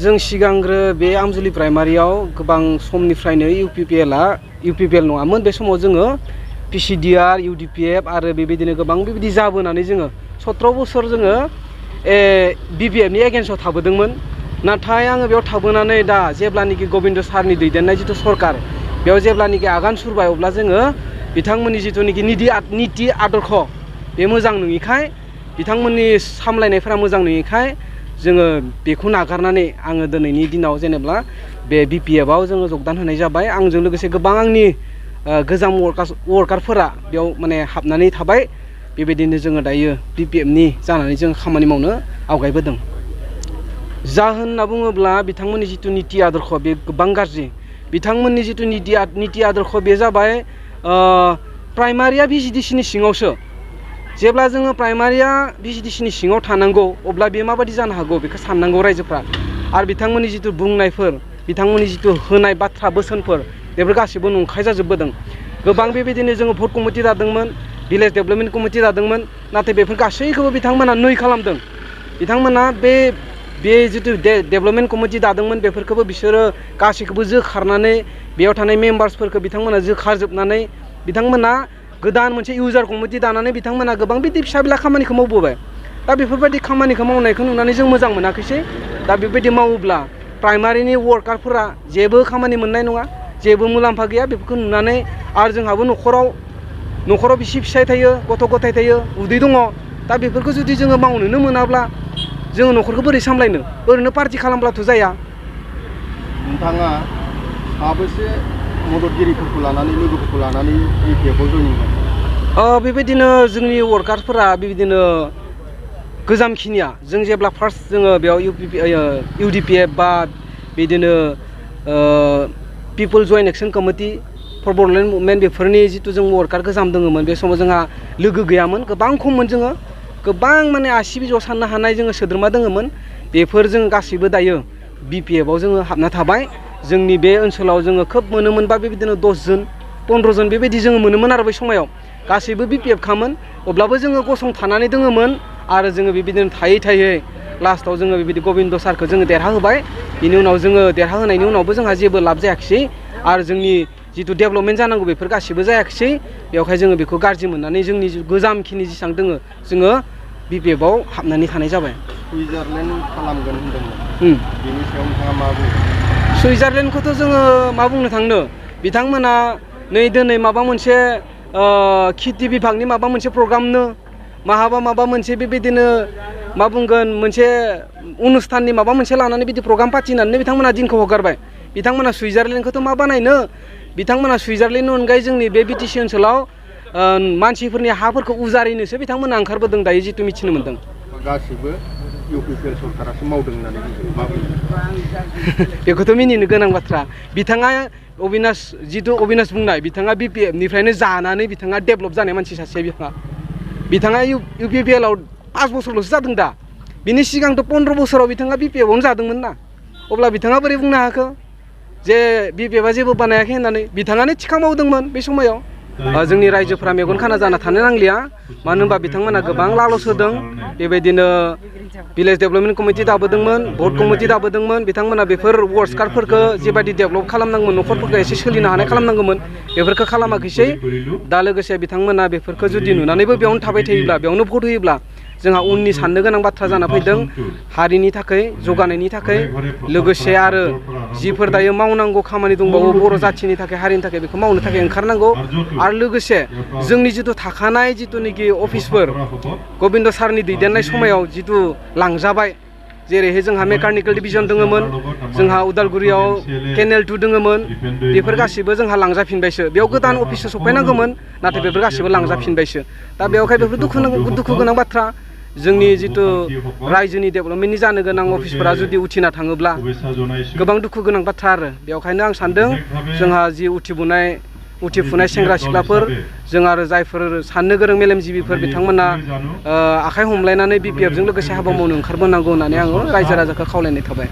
जों सिगांग्रो बे आमजुलि प्राइमारियाव गोबां समनिफ्रायनो इउपिपिएल नङामोन बे समाव जोङो पिसिडिआर इउडिपिएफ आरो बेबायदिनो गोबां बेबायदि जाबोनानै जोङो 17 बोसोर जोङो बिपिएफनि एगेन्स्टआव थाबोदोंमोन नाथाय आङो बेयाव थाबोनानै दा जेब्लानोखि गबिन्द सारनि दैदेननाय जिथु सरकार बेयाव जेब्लानोखि आगान सुरबाय अब्ला जोङो बिथांमोननि जिथुनिखि निति आदर्श बे मोजां नङिखाय बिथांमोननि सामलायनायफोरा मोजां नङिखाय जोङो बेखौ नागारनानै आङो दिनैनि दिनाव जेनेबा बे बिपिएफआव जोङो जगदान होनाय जाबाय आंजों लोगोसे गोबां आंनि गोजाम वर्कारफोरा बेयाव माने हाबनानै थाबाय बेबायदिनो जोङो दायो बिपिएफनि जानानै जों खामानि मावनो आवगायबोदों जाहोन होनना बुङोब्ला बिथांमोननि जिथु निति आदर्श बे गोबां गाज्रि बिथांमोननि जिथु निति आदर्श बे जाबाय प्राइमारिया भिसिडिसिनि सिङावसो जेब्ला जोङो प्राइमारिया भिसिडिसिनि सिङाव थानांगौ अब्ला बे माबायदि जानो हागौ बेखौ साननांगौ रायजोफ्रा आरो बिथांमोननि जिथु बुंनायफोर बिथांमोननि जिथु होनाय बाथ्रा बोसोनफोर बेफोर गासैबो नंखाय जाजोबबोदों गोबां बेबायदिनो जोङो भट कमिटि दादोंमोन भिलेज डेभेलपमेन्ट कमिटि दादोंमोन नाथाय बेफोर गासैखौबो बिथांमोना नै खालामदों बिथांमोना बे जिथु डेभेलपमेन्ट कमिटि दादोंमोन बेफोरखौबो बिसोरो गासैखौबो जोखारनानै बेयाव थानाय मेम्बार्सफोरखौ बिथांमोना जोखारजोबनानै बिथांमोना गोदान मोनसे इउजार कमिटि दानानै बिथांमोना गोबां बिदि फिसा बिला खामानिखौ मावबोबाय दा बेफोरबायदि खामानिखौ मावनायखौ नुनानै जों मोजां मोनाखैसै दा बेबायदि मावोब्ला प्राइमारिनि वर्कारफोरा जेबो खामानि मोननाय नङा जेबो मुलाम्फा गैया बेफोरखौ नुनानै आरो जोंहाबो न'खराव बिसि फिसाय थायो गथ' गथाय थायो उदै दङ दा बेफोरखौ जुदि जोङो मावनोनो मोनाब्ला जोङो न'खरखौ बोरै सामलायनो ओरैनो पार्टि खालामब्लाथ' जाया नोंथाङा साबेसे मददगिरिफोरखौ लानानै लोगोफोरखौ लानानै बिपिएफआव जयनिं जादों बेबायदिनो जोंनि वर्कारफोरा बेबायदिनो गोजामखिनिया जों जेब्ला फार्स्ट जोङो बेयाव इउडिपिएफ बा बिदिनो people joint action committee for Bodoland movement बेफोरनि जिथु जों वर्कार गोजाम दङमोन बे समाव जोंहा लोगो गैयामोन गोबां खममोन जोङो गोबां माने आसि बिजौआव साननो हानाय जोङो सोद्रोमा दङमोन बेफोर जों गासैबो दायो बिपिएफआव जोङो हाबना थाबाय जोंनि बे ओनसोलाव जोङो खोब मोनोमोनबा बेबायदिनो 10 जन 15 जन बेबायदि जोङो मोनोमोन आरो बै समाव गासैबो बिपिएफ खामोन अब्लाबो जोङो गसंथानानै दङमोन आरो जोङो बेबायदिनो थायै लास्टआव जोङो बेबायदि गबिन्द सारखौ जोङो देरहाहोबाय बिनि उनाव जोङो देरहाहोनायनि उनावबो जोंहा जेबो लाब जायाखिसै आरो जोंनि जिथु डेभेलपमेन्ट जानांगौ बेफोर गासिबो जायाखिसै बेवहाय जोङो बेखौ गाज्रि मोननानै जोंनि गोजामखिनि जेसेबां दोङो जोङो बिपिएफआव हाबनानै थानाय जाबाय सुइजारलेण्ड खालामगोन होनदोंमोन बेनि सायाव नोंथाङा मा बुङो सुइजारलेण्डखौथ' जोङो मा बुंनो थांनो बिथांमोना नै दिनै माबा मोनसे खेथि बिभागनि माबा मोनसे प्रग्रामनो माबा मोनसे बेबायदिनो मा बुंगोन मोनसे अनुस्थाननि माबा मोनसे लानानै बिदि प्रग्राम फाथिनानै बिथांमोना दिनखौ हगारबाय बिथांमोना सुइजारलेण्डखौथ' मा बानायनो बिथांमोना सुइजारलेण्डनि अनगायै जोंनि बे बिटिसि ओनसोलाव मानसिफोरनि हाफोरखौ उजारिनोसो बिथांमोना ओंखारबोदों दायो जिथु मिथिनो मोन्दों गासिबो इउपिपिएल सरकारासो मावदों होननानै मा बुङो बेखौथ' मिनिनो गोनां बाथ्रा बिथाङा अबिनास बुंनाय बिथाङा बिपिएफनिफ्रायनो जानानै बिथाङा डेभेलप जानाय मानसि सासे बिथाङा इउपिपिएलआव 5 बोसोरल'सो जादों दा बिनि सिगांथ' 15 बोसोराव बिथाङा बिपिएफआवनो जादोंमोन ना अब्ला बिथाङा बोरै बुंनो हाखो जे बिपिएफआ जेबो बानायाखै होननानै बिथाङानो थिखा मावदोंमोन बे समाव जोंनि रायजोफोरा मेगन खाना जाना थानो नांलिया मानो होनबा बिथांमोना गोबां लालस होदों बेबायदिनो भिलेज डेभेलपमेन्ट कमिटि दाबोदोंमोन भट कमिटि दाबोदोंमोन बिथांमोना बेफोर वर्कारफोरखौ जेबायदि डेभेलप खालामनांगौमोन न'खरफोरखौ एसे सोलिनो हानाय खालामनांगौमोन बेफोरखौ खालामाखैसै दा लोगोसे बिथांमोना बेफोरखौ जुदि नुनानैबो बेयावनो थाबाय थायोब्ला बेयावनो भट होयोब्ला जोंहा उननि साननो गोनां बाथ्रा जाना फैदों हारिनि थाखाय जौगानायनि थाखाय लोगोसे आरो जिफोर दायो मावनांगौ खामानि दंबावो बर' जाथिनि थाखाय हारिनि थाखाय बेखौ मावनो थाखाय ओंखारनांगौ आरो लोगोसे जोंनि जिथु थाखानाय जिथुनिखि अफिसफोर गबिन्द सारनि दैदेननाय समाव जिथु लांजाबाय जेरैहाय जोंहा मेकानिकेल डिभिजन दङमोन जोंहा उदालगुरियाव केनेल 2 दङमोन बेफोर गासिबो जोंहा लांजाफिनबायसो बेयाव गोदान अफिससो सफायनांगौमोन नाथाय बेफोर गासिबो लांजाफिनबायसो दा बेवहाय बेफोर दुखु गोनां बाथ्रा जोंनि जिथु रायजोनि डेभेलपमेन्टनि जानो गोनां अफिसफोरा जुदि उथिना थाङोब्ला गोबां दुखु गोनां बाथ्रा आरो बेवहायनो आं सानदों जोंहा जि उथिफुनाय सेंग्रा सिख्लाफोर जों आरो जायफोर साननो गोरों मेलेमजिबिफोर बिथांमोना आखाइ हमलायनानै बिपिएफजों लोगोसे हाबा मावनो ओंखारबोनांगौ होननानै आङो रायजो राजाखौ खावलायनाय थाबाय।